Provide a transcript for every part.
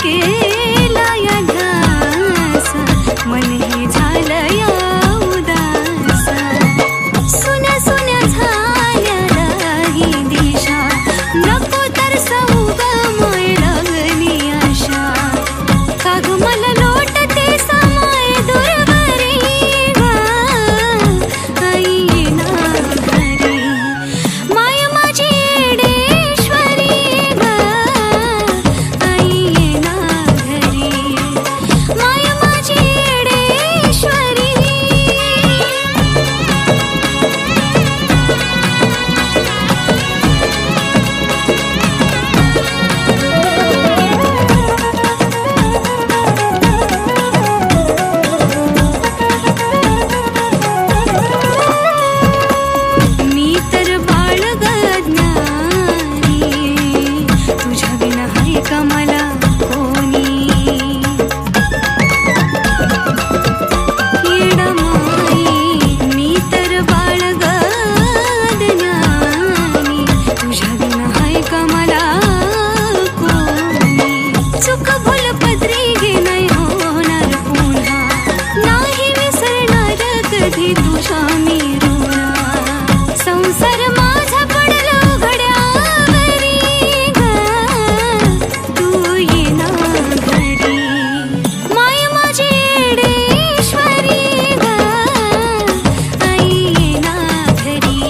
केला या ध्यास, मन हे झालं या उदास. सुन्या सुन्या झाल्या ही दिशा, नको तर सौगमय लागली आशा. का ग मला लोटते समाय दुर्वरी ग, आई येना घरी. माय माझी येडेश्वरी ग, आई येना घरी. माय माझी येडेश्वरी. मी तर बाळगज्ञानी, तुझ्या विना हाय का मला कोणी. येडमाई मी तर बाळगज्ञानी, तुझ्या विना हाय का मला कोणी. चूक भूल पदरी गे नाही होणार पुन्हा, नाही विसरणार कधी तुझ्या मी ऋणा. संसार माझा पडलो घड्यावरी ग, तू येना घरी. माय माझी येडेश्वरी ग, आई येना घरी.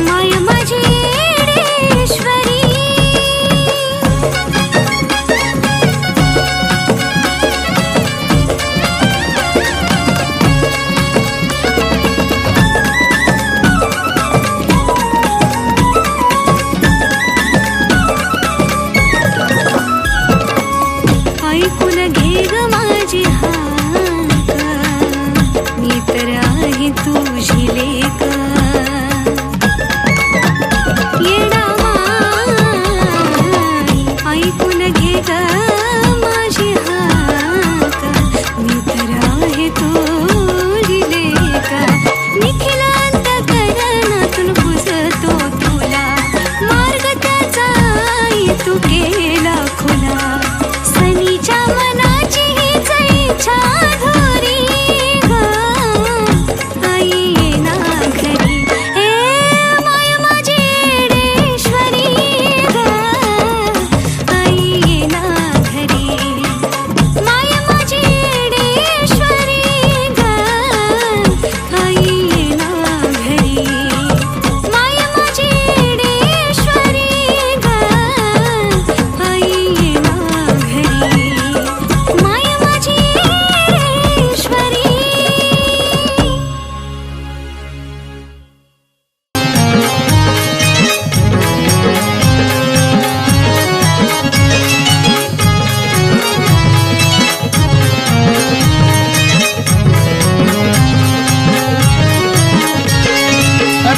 माय माझी येडेश्वरी. ऐकून घे ग माझी हाक, मी तर आहे तुझी लेक. येडामाई ऐकून घे ग माझी हाक, मी तर आहे तुझी लेक. निखिल अंतःकरणातून पुजतो तुला, मार्ग त्याचा आई तू केला खुला. सनीच्या मनाची हीच इच्छा धुरी ग, आई येना घरी. ए माय माझी येडेश्वरी ग, आई येना घरी. माय माझी येडेश्वरी ग, आई येना घरी. माय माझी येडेश्वरी ग, आई येना घरी. माय माझी येडेश्वरी.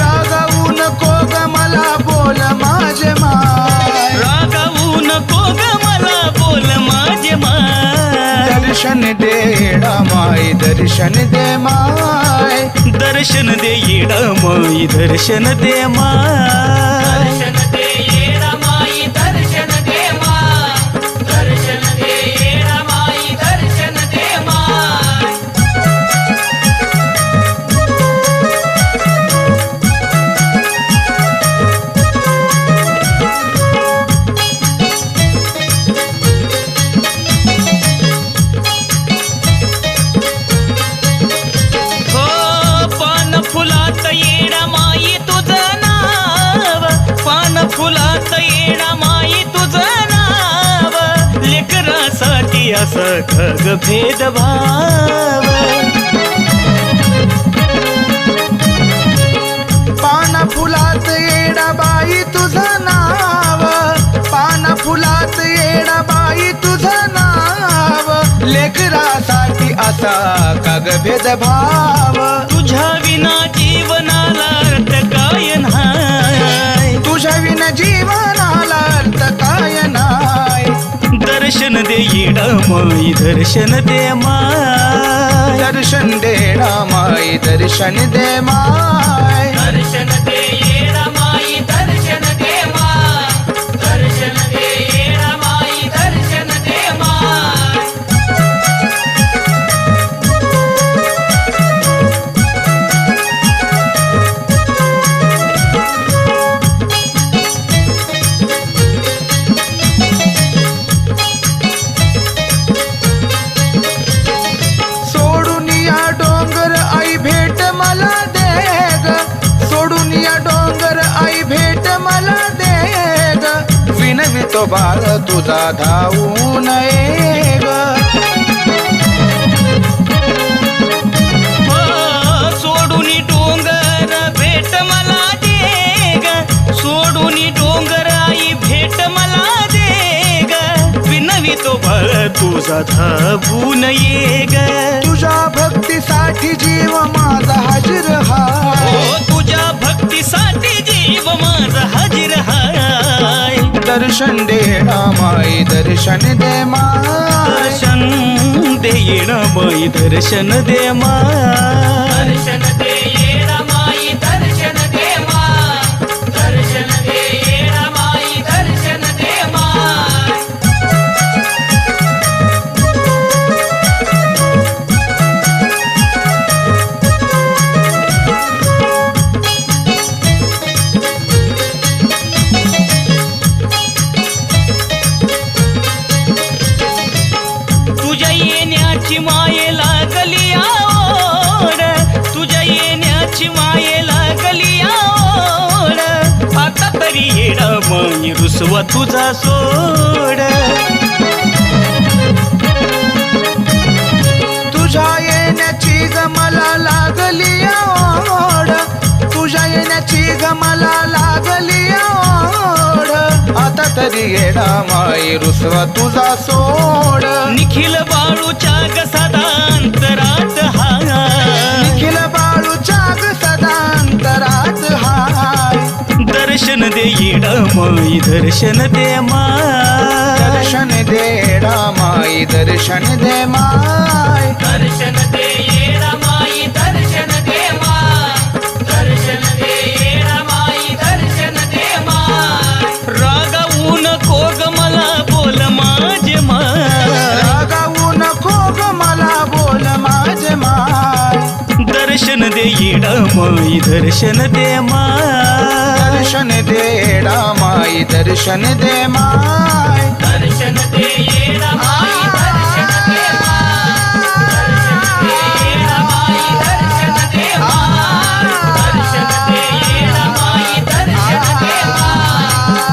रागावू नको ग मला बोल माझे माय. रागावू नको ग मला बोल माझे माय. दर्शन दे येडामाई, दर्शन दे माय. दर्शन दे येडामाई, दर्शन दे माय. दर्शन दे येडामाई, दर्शन दे माय. दर्शन दे येडामाई, दर्शन दे माय. हो पान फुलात येडामाई तुझं नाव, पान फुलात येडामाई तुझं नाव. लेकरासाठी असं खग भेदभाव. पाना फुलात येडाबाई तुझं नाव, पाना फुलात येडाबाई तुझं नाव. लेकरासाठी असा काग भेदभाव. तुझ्या विना जीवनाला अर्थ काय नाही. तुझ्या विन जीवनाला अर्थ काय नाय. दर्शन दे येडामाई, दर्शन दे माय. दर्शन दे येडामाई, दर्शन दे माय. दर्शन दे येडामाई, दर्शन दे माय. दर्शन दे येडामाई, दर्शन दे तो बाळ तुझा धावून ये ग. सोडून डोंगर भेट मला दे ग, सोडून डोंगर आई भेट मला दे ग. विनवी तो बाळ तुझा धावून ये ग. तुझ्या भक्तीसाठी जीव माझा हाजीर हाय. तुझ्या भक्तीसाठी जीव माझा हाजीर हाय. दर्शन दे माई दर्शन दे माय. दर्शन दे येणाबाई दर्शन दे माय. दर्शन दे येणाबाई दर्शन दे माय. दर्शन दे येणाबाई दर्शन दे माय. तुझ्या येण्याची माये लागली आवड, तुझ्या येण्याची माये लागली आवड. आता तरी येणाबाई रुसवा तुझा सोड. तुझ्या येण्याची ग मला लागली आवड. तुझ्या येण्याची ग मला लागली आवड. आता तरी येडा माई रुसवा तुझा सोड. निखिल बाळूच्या ग सदांतरात हाय. निखिल बाळूच्या ग सदांतरात हाय. दर्शन दे येणाबाई दर्शन दे माय. दर्शन दे माई दर्शन दे माय. दर्शन दे येणाबाई दर्शन दे माय. दर्शन दे येणाबाई दर्शन दे माय. रागावू नको ग मला बोल माझे माय. रागावू नको ग मला बोल माझे माय. दर्शन दे येणाबाई दर्शन दे माय. दर्शन दे माई दर्शन दे माय. दर्शन दे येणाबाई दर्शन दे माय. दर्शन दे येणाबाई दर्शन दे माय. दर्शन दे येणाबाई दर्शन दे माय.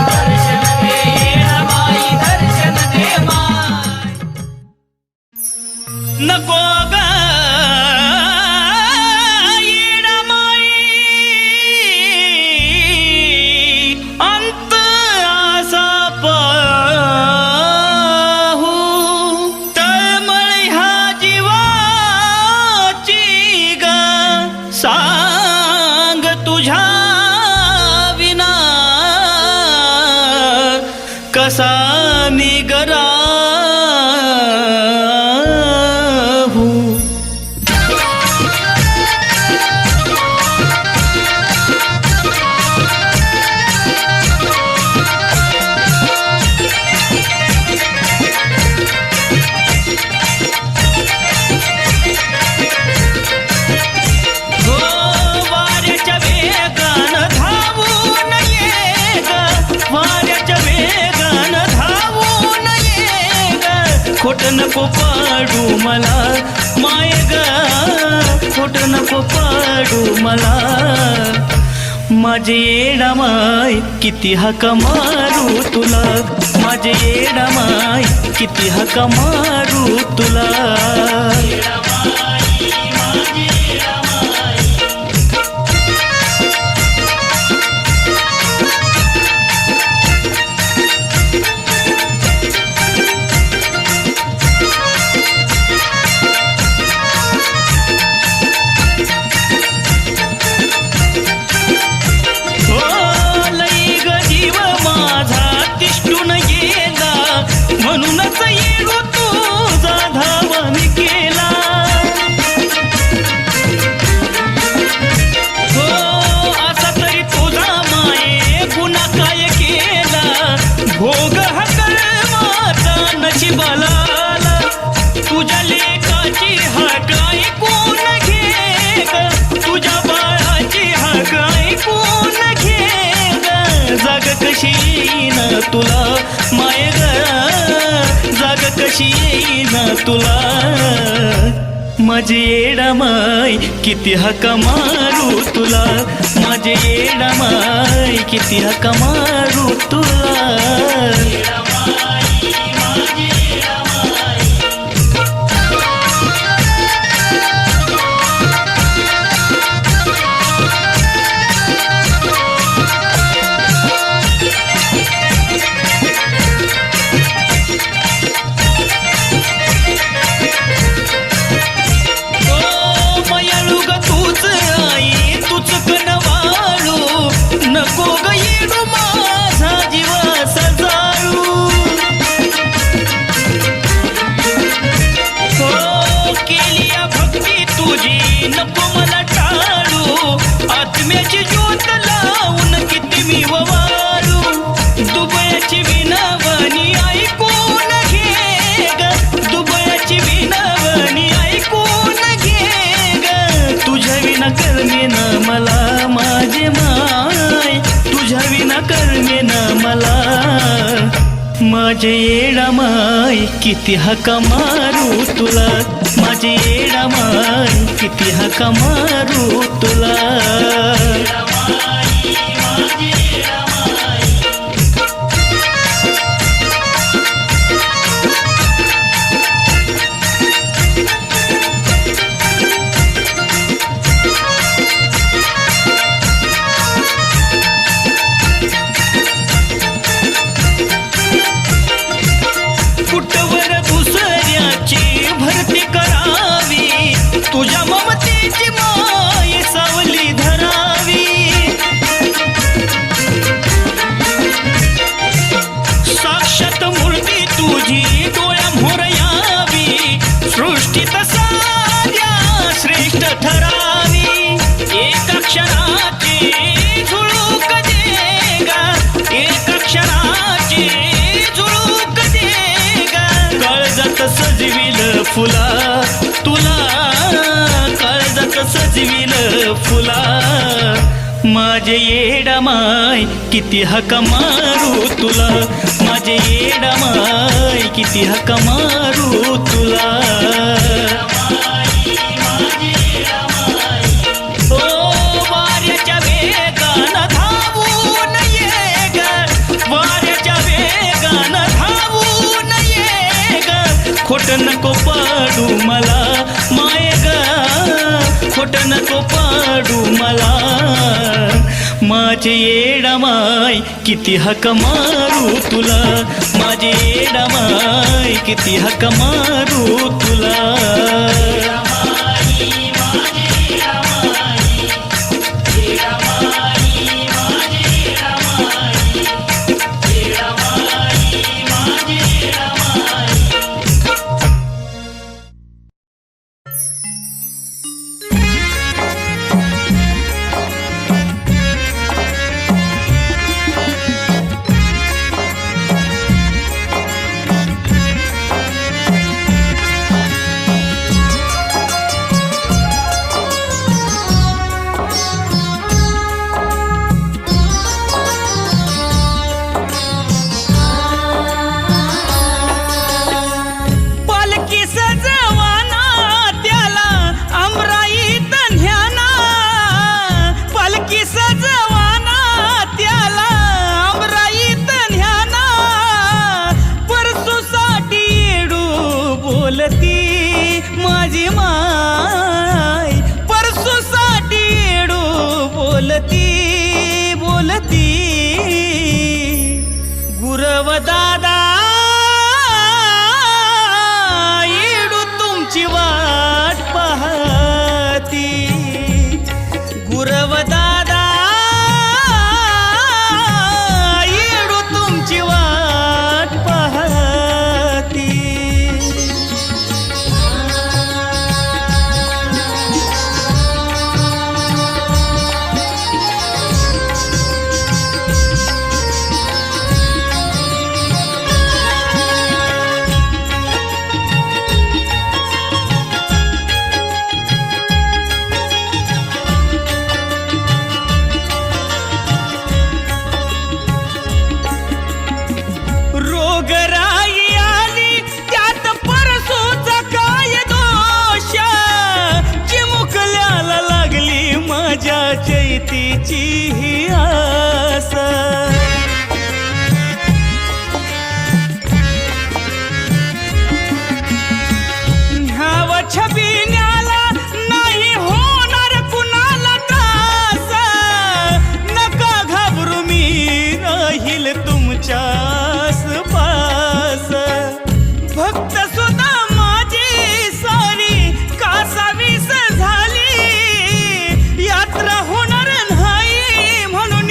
दर्शन दे येणाबाई दर्शन दे माय. नको ग येणाबाई अंत असा पाहू. तळमळ ह्या जीवाची ग सांग तुझ्या विना कसा निगराहू. हो वाऱ्याच्या वेगानं धावून ये ग, वाऱ्याच्या वेगानं धावून ये ग. खोट नको पाडू मला माय ग, खोट नको पाडू मला. माझे येणाबाई किती हाका मारू तुला. माझे येणाबाई किती हाका मारू तुला. हो लई ग जीव माझा तिष्ठून गेला, म्हणूनच येऊ तुझा धावन केला. हो असा तरी तुझा माये गुन्हा काय केला. भोग हा कर्माचा नशिबाला आला. तुझ्या लेकाची हाक ऐकून घे ग, तुझ्या बाळाची हाक ऐकून घे ग. जाग कशी येईन तुला माय ग, जाग कशी येईन तुला. माझे येणाबाई किती हाका मारू तुला. माझे येणाबाई किती हाका मारू तुला. माझे येडामाई किती हाका मारू तुला, माझे येडामाई किती हाका मारू तुला. कुटवर दुसऱ्याची भरती करावी, तुझ्या ममतेची माय सावली धरावी. साक्षात मूर्ती तुझी डोळ्यामोर यावी, सृष्टीत साऱ्या श्रेष्ठ ठरावी. एका क्षणाची झुळूक दे गा, एका क्षणाची झुळूक दे गा. काळजात सजविल फुला तुला, काळजात सजविल फुला. माझे येडामाय किती हाका मारू तुला, माझे येडामाय किती हाका मारू तुला. ओ वाऱ्याच्या वेगानं धावून ये ग, वाऱ्याच्या वेगानं धावून ये ग. खोट नको पाडू मला माय ग, खोट नको पाडू मला. माझे येडामाय किती हाका मारू तुला, माझे येडामाय किती हाका मारू तुला. माझी माय परसूसाठी येडू बोलती बोलती. गुरव दादा येडू तुमची वाट पाहती, गुरव दादा येडू तुमची वाट पाहती. रोगराई आली त्यात परसूचा काय दोष, चिमुकल्याला लागली माझ्या चैतीची ही आस. ह्याव छबिन्याला नाही होणार कुणाला त्रास, नका घाबरू मी राहील तुमच्या पास. भक्त सुद्धा माझी सारी कासावीस झाली, यात्रा होणार नाही म्हणून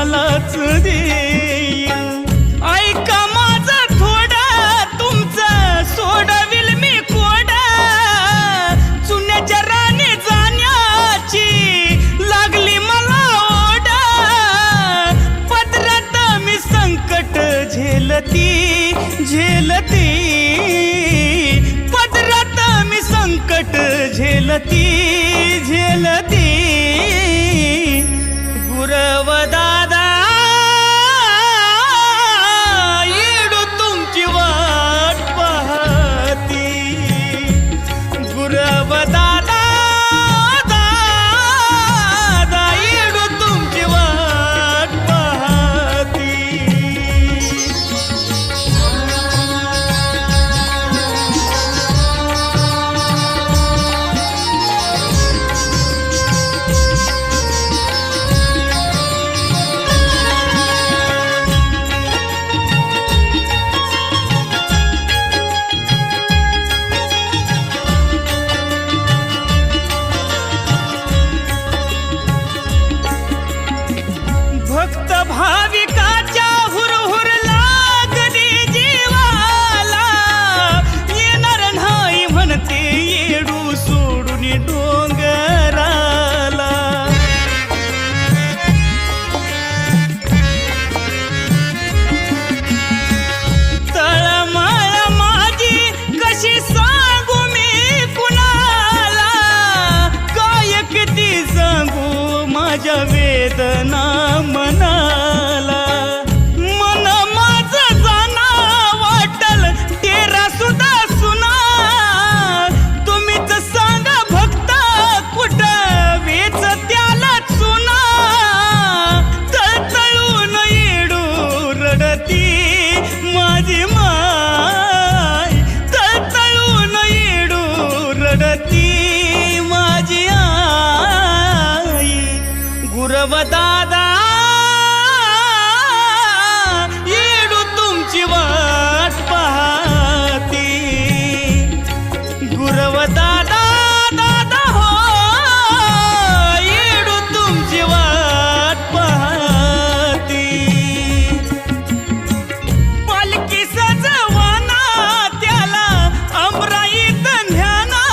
मलाच देईल. ऐका माझं थोडं तुमचं सोडविल मी कोडा. चुन्याच्या राणी जाण्याची लागली मला ओढा. पदरात मी संकट झेलती झेलती. पदरात मी संकट झेलती झेलती. गुरव दादा येडू तुमची वाट पाहती. गुरव दादा दादा येडू तुमची वाट पाहती. भक्त भाविकाच्या हुरहुर लागली जीवाला. येणार नाही म्हणते येडू सोडून डोंगराला. तळमळ माझी कशी सांगू मी कुणाला. काय किती सांगू माझ्या वेदना मनाला. मन माझं जाना वाटल तेरा सुद्धा सुना. तुम्हीच सांगा भक्ता कुठं वेच त्याला चुना. तळतळून येडू रडती माझी माय. तळतळून येडू रडती माझी आई. गुरव दादा येडू तुमची वाट पाहती. गुरव दादा दादा हो येडू तुमची वाट पाहती. पालखी सजवाना त्याला अमराईत न्याना.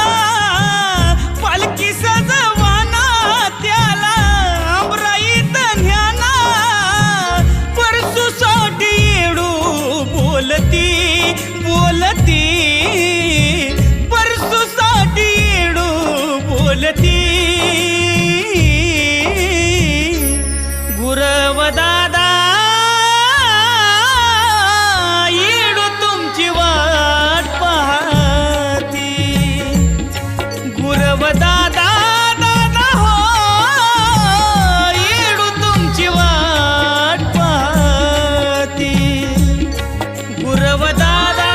पालखी सजवाना त्याला अमराईत न्याना. परसूसाठी येडू बोलती बोलती. परसूसाठी येडू बोलती. गुरव दादा येडू तुमची वाट पाहती. गुरव दादा दादा हो येडू तुमची वाट पाहती. गुरव दादा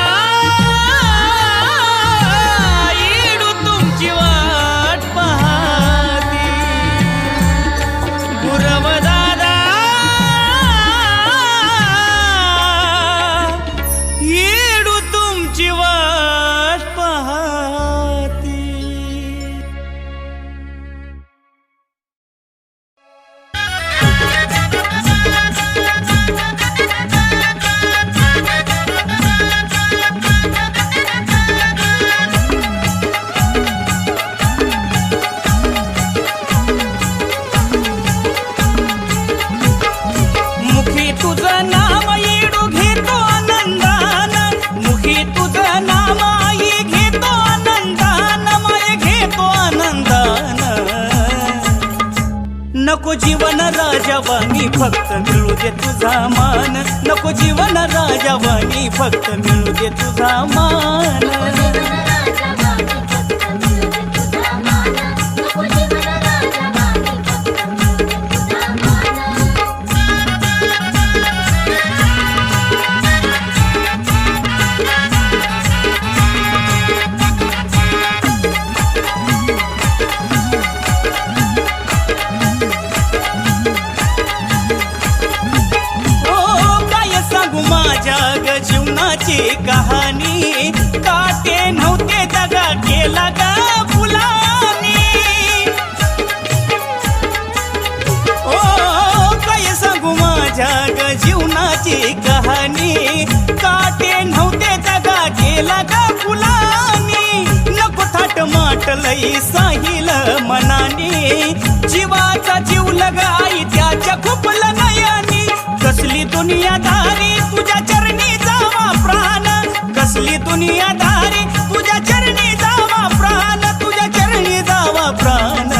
येडू तुमची वाट पाहती. गुरव दादा येडू तुमची वाट पाहती. मुखी तुझं नाव येडू घेतो आनंदान. मुखी तुझं नाव आई घेतो आनंदान. माय घेतो आनंदान. नको जीवन राजावानी फक्त मिळू दे तुझा मान. नको जीवन राजावानी फक्त मिळू दे तुझा मान. जीवनाची कहाणी काटे नव्हते दगा केला गा फुलानी. ओ काय सांगू माझी कहाणी काटे नव्हते दगा केला ग फुलानी नको थाट माटलई साहिल मनानी जीवाचा जीव लगाई त्याच्या खुपल नयनी कसली दुनियादारी तुझ्या चरणी जावा प्राण कसली दुनियादारी तुझ्या चरणी जावा प्राण तुझ्या चरणी जावा प्राण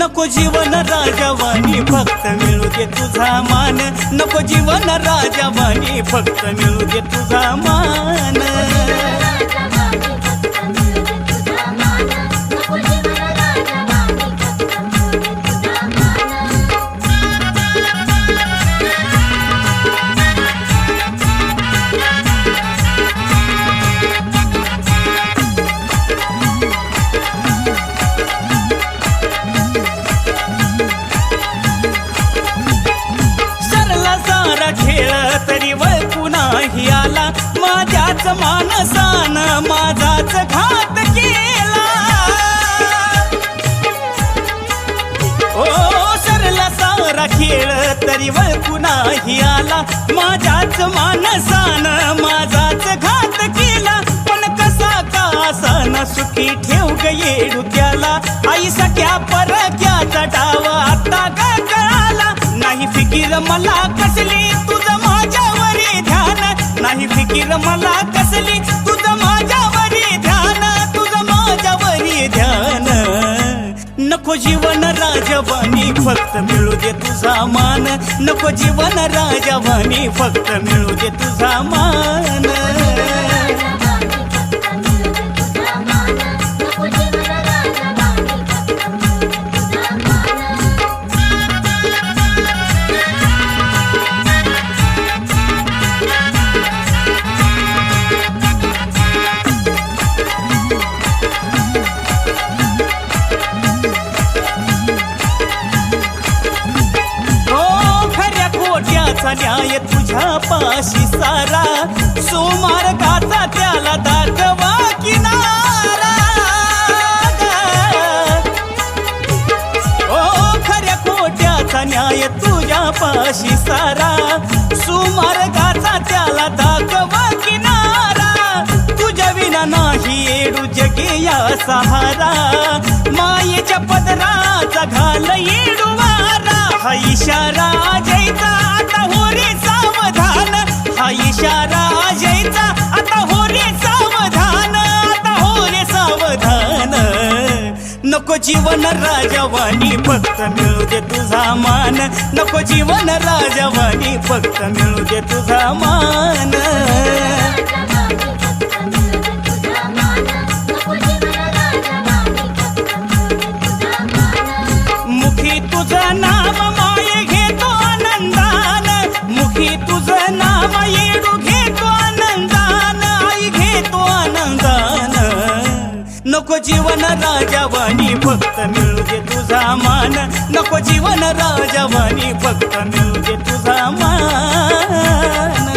नको जीवन राजावानी फक्त मिळू दे तुझा मान नको जीवन राजावानी फक्त मिळू दे तुझा मान खेळ तरी वळखू नाही आला माझ्याच मानसान माझाच घात केला ओ सरला सारा खेळ तरी वळखू नाही आला माझ्याच मानसान माझाच घात केला पण कसा का न सुखी ठेव ग येडू त्याला आई सख्या परक्याचा डाव आता ग कळाला नाही फिकीर मला कसली तुझं माझ्यावरी ध्यान नाही फिकीर मला कसली तुझं माझ्यावरी ध्यान तुझं माझ्यावरी ध्यान नको जीवन राजवानी फक्त मिळू दे तुझा मान नको जीवन राजवानी फक्त मिळू दे तुझा मान न्याय तुझ्या पाशी सारा सुमार्गाचा त्याला दाखवा किनारा ओ खऱ्या खोट्याचा न्याय तुझ्या पाशी सारा सुमार्गाचा त्याला दाखवा किनारा तुझ्या विना नाही येडू जगे या सहारा मायेच्या पदराचा घाल येडू वारा हा इशारा जैचा आता हो रे सावधान हा इशारा जैचा आता हो रे सावधान आता हो रे सावधान नको जीवन राजवानी फक्त मिळू दे तुझा मान नको जीवन राजवानी फक्त मिळू दे तुझा मान मुखी तुझं नाव माये घेतो आनंदान मुखी तुझं नाव येडू घेतो आनंदान आई घेतो आनंदान नको जीवन राजवानी फक्त मिळू दे तुझा मान नको जीवन राजवानी फक्त मिळू दे तुझा मान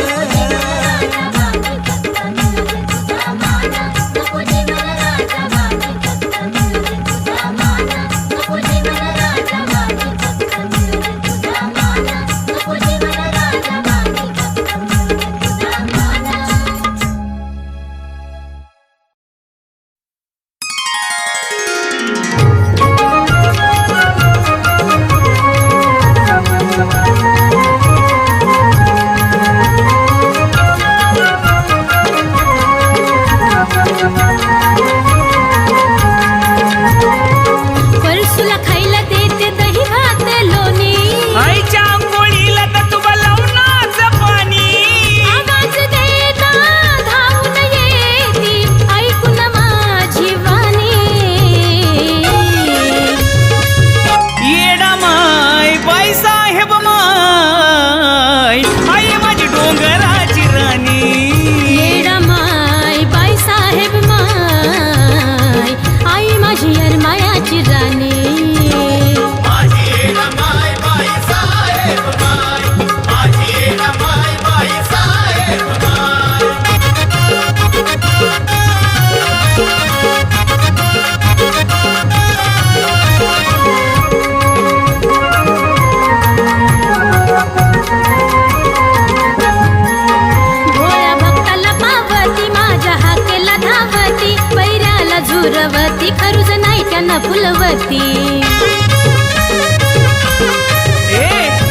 पावती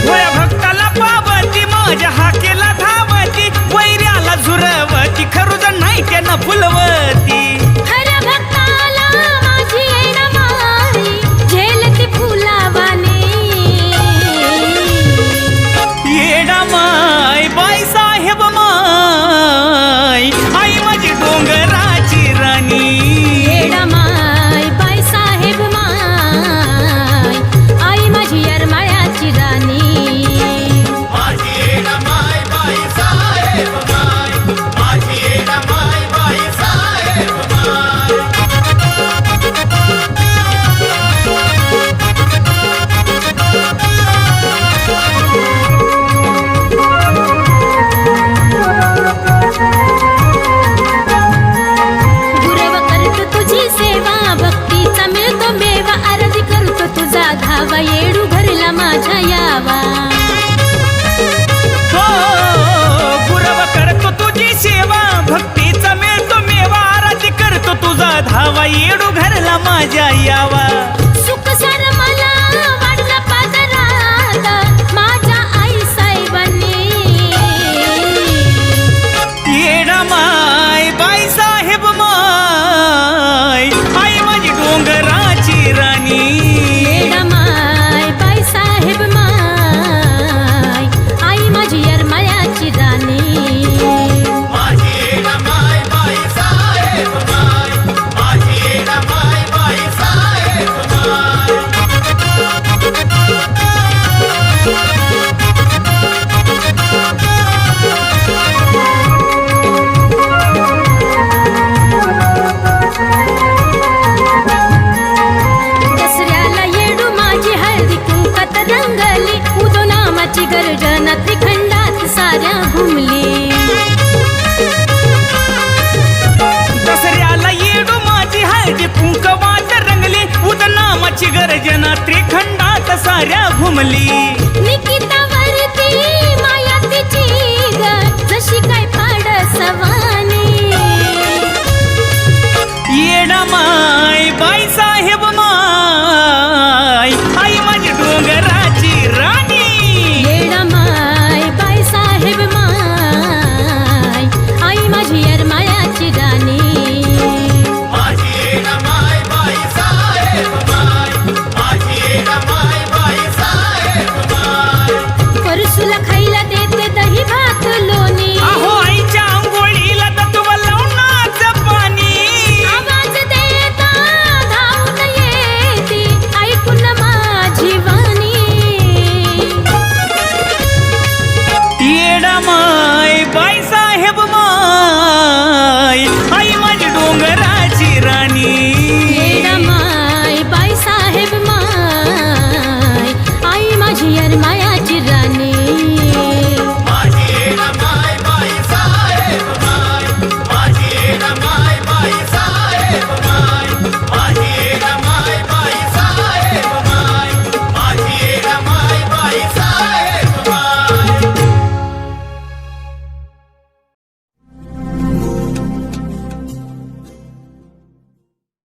भोळ्या भक्ताला पावती माझ्या हाकेला धावती वैऱ्याला झुरवती खरुज नाही त्यांना फुलवती खऱ्या भक्ताला माझी येणा माई झेलती फुलावाने येडा माय बाई साहेब माय आई माझी डोंगराची राणी येडा माय बाई साहेब माय आई माझी येरमाळ्याची राणी माझी येणा माय बाई साहेब माय माझी येणा माय बाई साहेब माय गुरव करतो तुझी सेवा भक्तीचा मिळतो मेवा आरती करतो तुझा धावा येडू घरला माझ्या यावा हो गुरव करतो तुझी सेवा भक्तीचा मिळतो मेवा आरती करतो तुझा धावा येडू घरला माझ्या यावा सुख सर मला वाढला पादरात माझ्या आई साहेबांनी येडा माय बाई साहेब माय आई माझी डोंगराची राणी येडा माय बाई साहेब माय आई माझी येरमाळ्याची राणी माझी येणा माय बाई साहेब माय माझी येणा माय बाई साहेब माय दसऱ्याला येडू माझी हळदी कुंकात रंगली उदो नामाची गर्जना त्रिखंडात साऱ्या घुमली दसऱ्याला येडू माझी हळदी कुंकवात रंगली उदनामाची गर्जना त्रिखंडात साऱ्या घुमली निकितावरती माया तिची ग जशी काय पाड सवानी येडा माय बाई साहेब माय आई माझी डोंगराची राणी येडा माय बाई साहेब माय आई माझी येरमाळ्याची राणी माझी येणा माय बाई साहेब माय माझी येणा माय बाई साहेब माय परसूला खायला देते दही भात लोणी अहो आईच्या आंघोळीला तत्व लावणाचं पाणी आवाज देता धावून येते ऐकून माझी वाणी येडा माय बाई